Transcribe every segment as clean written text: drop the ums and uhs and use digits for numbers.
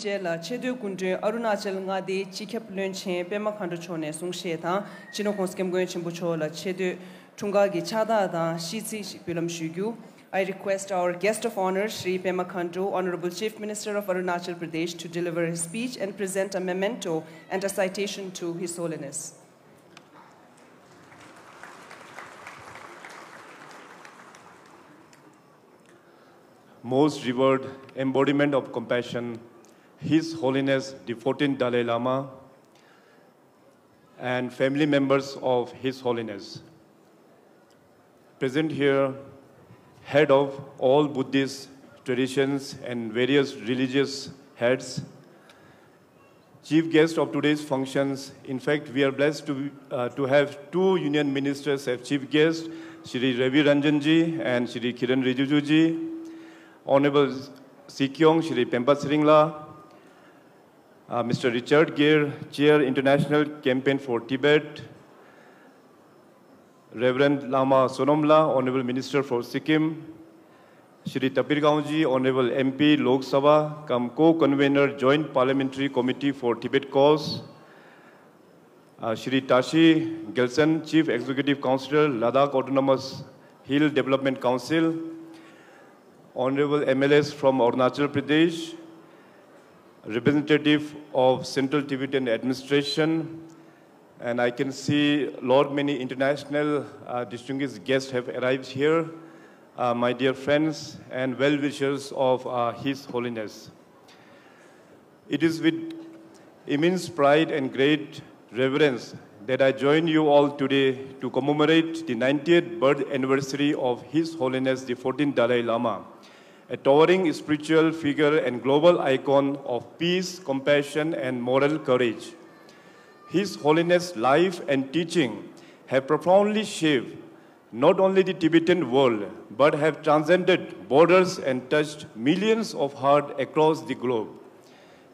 la chedu kunde Arunachal nga de chikhep lunche pema khandu chone sungshe tha chino konskem goyen chimbucho la chedu tunga gi chada da shitsi pilam shugyu. I request our guest of honor Shri Pema Khandu, Honorable Chief Minister of Arunachal Pradesh, to deliver his speech and present a memento and a citation to His Holiness. Most revered embodiment of compassion, His Holiness the 14th Dalai Lama, and family members of His Holiness. Present here, head of all Buddhist traditions and various religious heads, chief guest of today's functions. In fact, we are blessed to have two union ministers as chief guests, Shri Ravi Ranjanji and Shri Kiran Rijijuji, Honorable Sikyong Shri Pempa Sringla, Mr. Richard Gere, Chair International Campaign for Tibet, Reverend Lama Sonomla, Honorable Minister for Sikkim, Shri Tapir Gaonji, Honorable MP Lok Sabha, co-convener Joint Parliamentary Committee for Tibet Cause, Shri Tashi Gelson, Chief Executive Councillor, Ladakh Autonomous Hill Development Council, Honorable MLS from Arunachal Pradesh, representative of Central Tibetan Administration, and I can see many international distinguished guests have arrived here, my dear friends and well-wishers of His Holiness. It is with immense pride and great reverence that I join you all today to commemorate the 90th birth anniversary of His Holiness the 14th Dalai Lama, a towering spiritual figure and global icon of peace, compassion, and moral courage. His Holiness' life and teaching have profoundly shaped not only the Tibetan world, but have transcended borders and touched millions of hearts across the globe.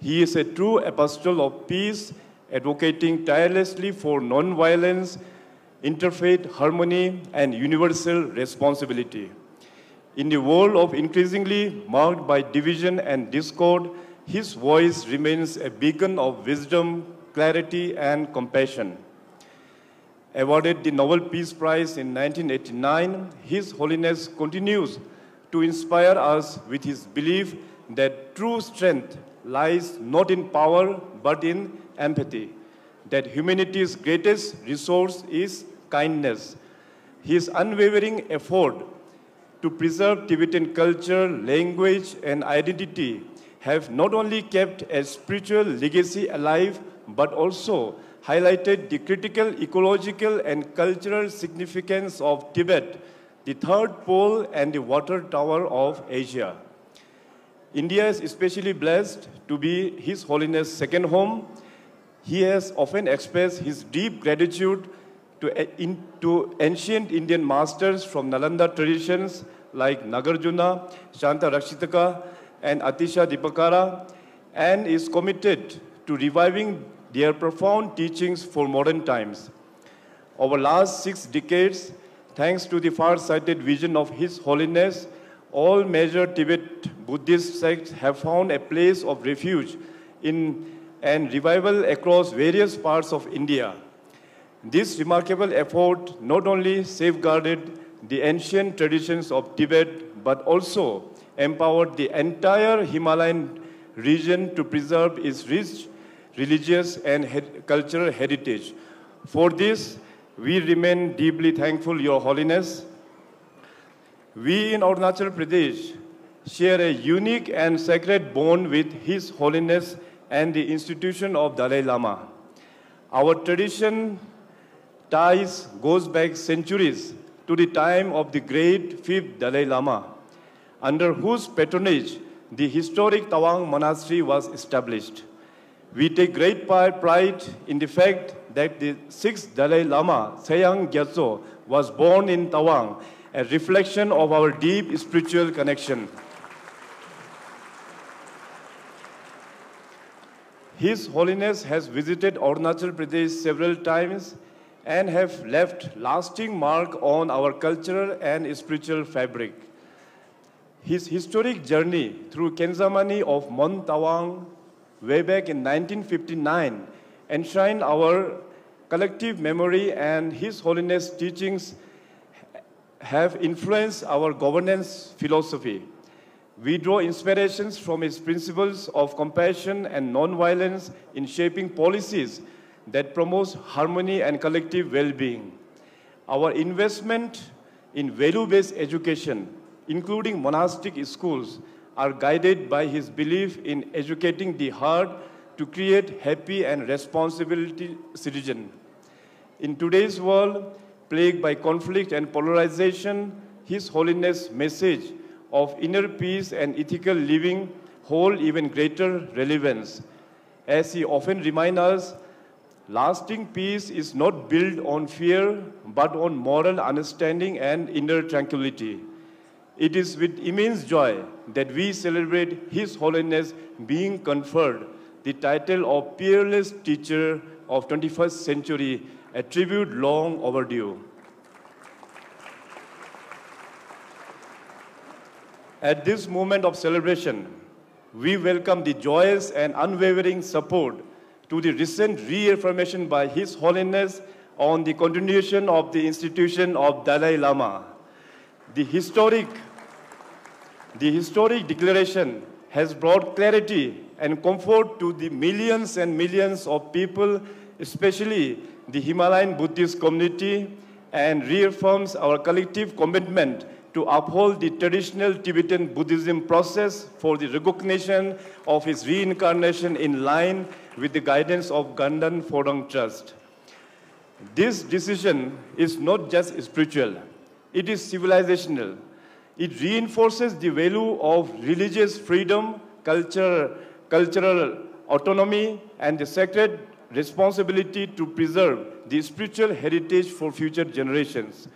He is a true apostle of peace, advocating tirelessly for non-violence, interfaith harmony, and universal responsibility. In the world of increasingly marked by division and discord, his voice remains a beacon of wisdom, clarity, and compassion. Awarded the Nobel Peace Prize in 1989, His Holiness continues to inspire us with his belief that true strength lies not in power but in empathy, that humanity's greatest resource is kindness. His unwavering effort to preserve Tibetan culture, language, and identity have not only kept a spiritual legacy alive, but also highlighted the critical ecological and cultural significance of Tibet, the third pole and the water tower of Asia. India is especially blessed to be His Holiness' second home. He has often expressed his deep gratitude to ancient Indian masters from Nalanda traditions like Nagarjuna, Shanta Rakshitaka, and Atisha Dipakara, and is committed to reviving their profound teachings for modern times. Over the last 6 decades, thanks to the far-sighted vision of His Holiness, all major Tibet Buddhist sects have found a place of refuge and revival across various parts of India. This remarkable effort not only safeguarded the ancient traditions of Tibet, but also empowered the entire Himalayan region to preserve its rich religious and cultural heritage. For this, we remain deeply thankful, Your Holiness. We in Arunachal Pradesh share a unique and sacred bond with His Holiness and the institution of Dalai Lama. Our tradition ties goes back centuries to the time of the great 5th Dalai Lama, under whose patronage the historic Tawang Monastery was established. We take great pride in the fact that the 6th Dalai Lama, Sayang Gyatso, was born in Tawang, a reflection of our deep spiritual connection. His Holiness has visited Arunachal Pradesh several times and have left lasting mark on our cultural and spiritual fabric. His historic journey through Kenzamani of Mount Tawang, way back in 1959 enshrined our collective memory, and His Holiness' teachings have influenced our governance philosophy. We draw inspirations from his principles of compassion and non-violence in shaping policies that promote harmony and collective well-being. Our investment in value-based education, including monastic schools, are guided by his belief in educating the heart to create happy and responsible citizens. In today's world, plagued by conflict and polarization, His Holiness' message of inner peace and ethical living hold even greater relevance. As he often reminds us, lasting peace is not built on fear, but on moral understanding and inner tranquility. It is with immense joy that we celebrate His Holiness being conferred the title of Peerless Teacher of 21st Century, a tribute long overdue. At this moment of celebration, we welcome the joyous and unwavering support to the recent reaffirmation by His Holiness on the continuation of the institution of Dalai Lama. The historic declaration has brought clarity and comfort to the millions and millions of people, especially the Himalayan Buddhist community, and reaffirms our collective commitment to uphold the traditional Tibetan Buddhism process for the recognition of his reincarnation in line with the guidance of Ganden Phorang Trust. This decision is not just spiritual, it is civilizational. It reinforces the value of religious freedom, cultural autonomy, and the sacred responsibility to preserve the spiritual heritage for future generations.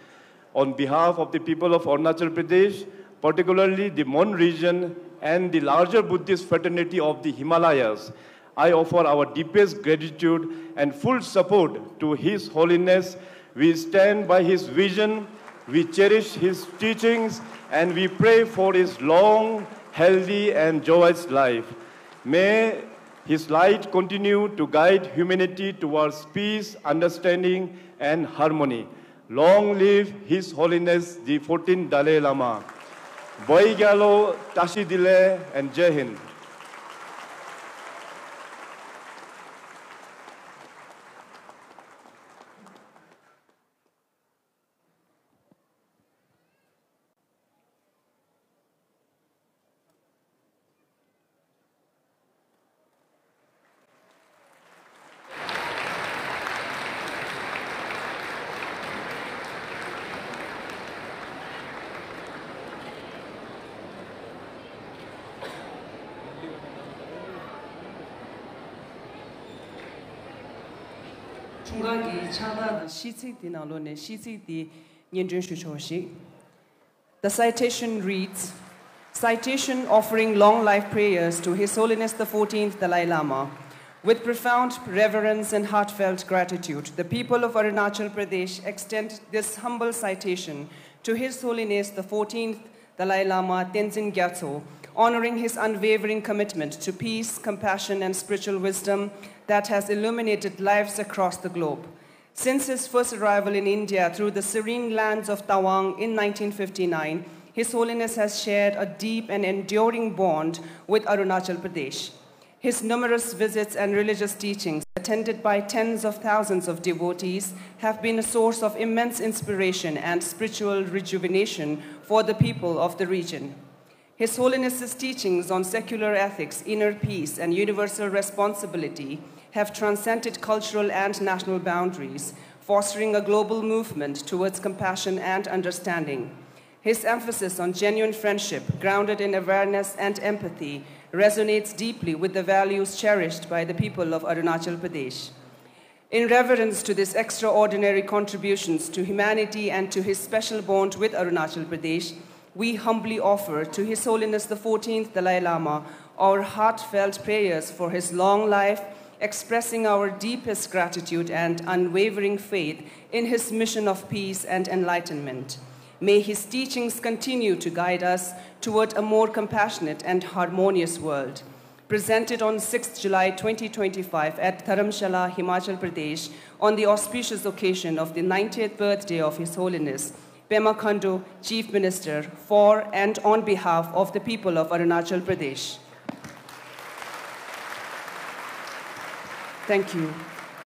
On behalf of the people of Arunachal Pradesh, particularly the Mon region and the larger Buddhist fraternity of the Himalayas, I offer our deepest gratitude and full support to His Holiness. We stand by his vision, we cherish his teachings, and we pray for his long, healthy, and joyous life. May his light continue to guide humanity towards peace, understanding, and harmony. Long live His Holiness the 14th Dalai Lama. Boi Gyalo, Tashi Dile, and Jai Hind. The citation reads, citation offering long life prayers to His Holiness the 14th Dalai Lama. With profound reverence and heartfelt gratitude, the people of Arunachal Pradesh extend this humble citation to His Holiness the 14th Dalai Lama Tenzin Gyatso, honoring his unwavering commitment to peace, compassion, and spiritual wisdom that has illuminated lives across the globe. Since his first arrival in India through the serene lands of Tawang in 1959, His Holiness has shared a deep and enduring bond with Arunachal Pradesh. His numerous visits and religious teachings, attended by tens of thousands of devotees, have been a source of immense inspiration and spiritual rejuvenation for the people of the region. His Holiness's teachings on secular ethics, inner peace, and universal responsibility have transcended cultural and national boundaries, fostering a global movement towards compassion and understanding. His emphasis on genuine friendship, grounded in awareness and empathy, resonates deeply with the values cherished by the people of Arunachal Pradesh. In reverence to these extraordinary contributions to humanity and to his special bond with Arunachal Pradesh, we humbly offer to His Holiness the 14th Dalai Lama our heartfelt prayers for his long life, expressing our deepest gratitude and unwavering faith in his mission of peace and enlightenment. May his teachings continue to guide us toward a more compassionate and harmonious world. presented on 6th July 2025 at Dharamshala, Himachal Pradesh, on the auspicious occasion of the 90th birthday of His Holiness, Pema Khandu, Chief Minister, for and on behalf of the people of Arunachal Pradesh. Thank you.